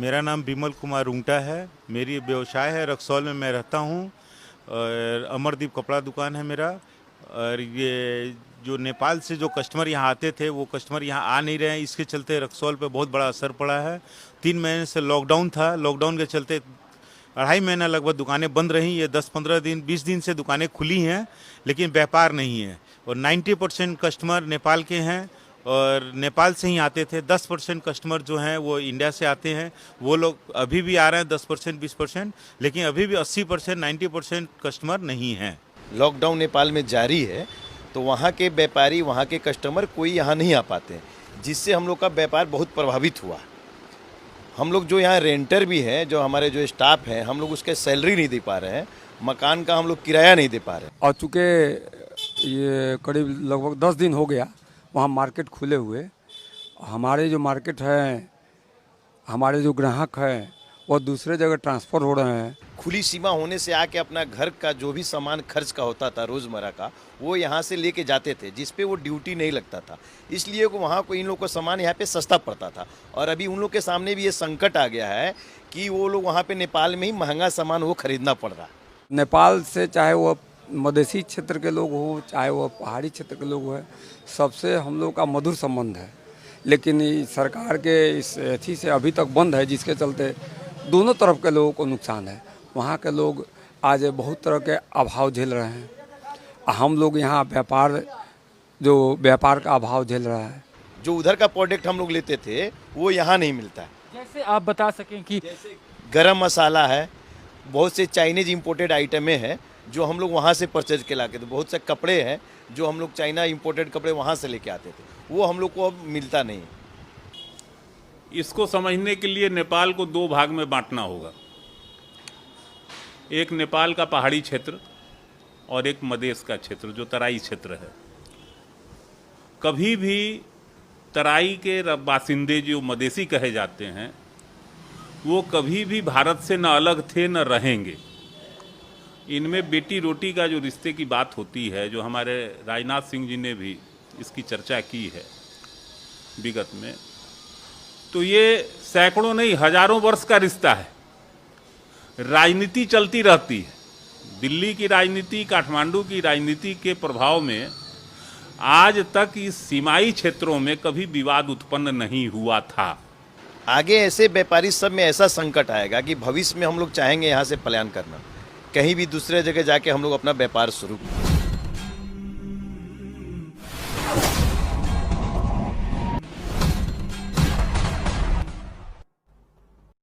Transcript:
मेरा नाम बिमल कुमार उंगटा है। मेरी व्यवसाय है, रक्सौल में मैं रहता हूँ और अमरदीप कपड़ा दुकान है मेरा। और ये जो नेपाल से जो कस्टमर यहाँ आते थे वो कस्टमर यहाँ आ नहीं रहे हैं, इसके चलते रक्सौल पे बहुत बड़ा असर पड़ा है। 3 महीने से लॉकडाउन था, लॉकडाउन के चलते 2.5 महीना लगभग दुकानें बंद रहीं। ये 10-15 दिन 20 दिन से दुकानें खुली हैं लेकिन व्यापार नहीं है। और 90% कस्टमर नेपाल के हैं और नेपाल से ही आते थे। 10% कस्टमर जो हैं वो इंडिया से आते हैं, वो लोग अभी भी आ रहे हैं 10% 20%, लेकिन अभी भी 80% 90% कस्टमर नहीं हैं। लॉकडाउन नेपाल में जारी है तो वहाँ के व्यापारी, वहाँ के कस्टमर कोई यहाँ नहीं आ पाते हैं, जिससे हम लोग का व्यापार बहुत प्रभावित हुआ। हम लोग जो यहाँ रेंटर भी हैं, जो हमारे जो स्टाफ हैं, हम लोग उसके सैलरी नहीं दे पा रहे हैं, मकान का हम लोग किराया नहीं दे पा रहे हैं। और चूँकि ये करीब लगभग 10 दिन हो गया वहाँ मार्केट खुले हुए, हमारे जो मार्केट है, हमारे जो ग्राहक हैं वो दूसरे जगह ट्रांसफ़र हो रहे हैं। खुली सीमा होने से आके अपना घर का जो भी सामान खर्च का होता था रोज़मर्रा का, वो यहाँ से लेके जाते थे, जिस पे वो ड्यूटी नहीं लगता था। इसलिए वहाँ को इन लोग को सामान यहाँ पे सस्ता पड़ता था। और अभी उन लोग के सामने भी ये संकट आ गया है कि वो लोग वहाँ पे नेपाल में ही महंगा सामान वो खरीदना पड़ रहा है। नेपाल से चाहे वो मधेसी क्षेत्र के लोग हों, चाहे वो पहाड़ी क्षेत्र के लोग हैं, सबसे हम लोग का मधुर संबंध है। लेकिन सरकार के इस अथी से अभी तक बंद है, जिसके चलते दोनों तरफ के लोगों को नुकसान है। वहाँ के लोग आज बहुत तरह के अभाव झेल रहे हैं। हम लोग यहाँ व्यापार का अभाव झेल रहा है। जो उधर का प्रोडक्ट हम लोग लेते थे वो यहाँ नहीं मिलता है। जैसे आप बता सकें कि जैसे गरम मसाला है, बहुत से चाइनीज इंपोर्टेड आइटमें हैं जो हम लोग वहाँ से परचेज के लाके थे। बहुत से कपड़े हैं जो हम लोग चाइना इंपोर्टेड कपड़े वहाँ से लेके आते थे, वो हम लोग को अब मिलता नहीं। इसको समझने के लिए नेपाल को 2 भाग में बांटना होगा। एक नेपाल का पहाड़ी क्षेत्र और एक मधेश का क्षेत्र जो तराई क्षेत्र है। कभी भी तराई के बासिंदे जो मधेसी कहे जाते हैं वो कभी भी भारत से न अलग थे न रहेंगे। इनमें बेटी रोटी का जो रिश्ते की बात होती है, जो हमारे राजनाथ सिंह जी ने भी इसकी चर्चा की है विगत में, तो ये सैकड़ों नहीं हजारों वर्ष का रिश्ता है। राजनीति चलती रहती है। दिल्ली की राजनीति, काठमांडू की राजनीति के प्रभाव में आज तक इस सीमाई क्षेत्रों में कभी विवाद उत्पन्न नहीं हुआ था। आगे ऐसे व्यापारी सब में ऐसा संकट आएगा कि भविष्य में हम लोग चाहेंगे यहाँ से पलायन करना, कहीं भी दूसरे जगह जाके हम लोग अपना व्यापार शुरू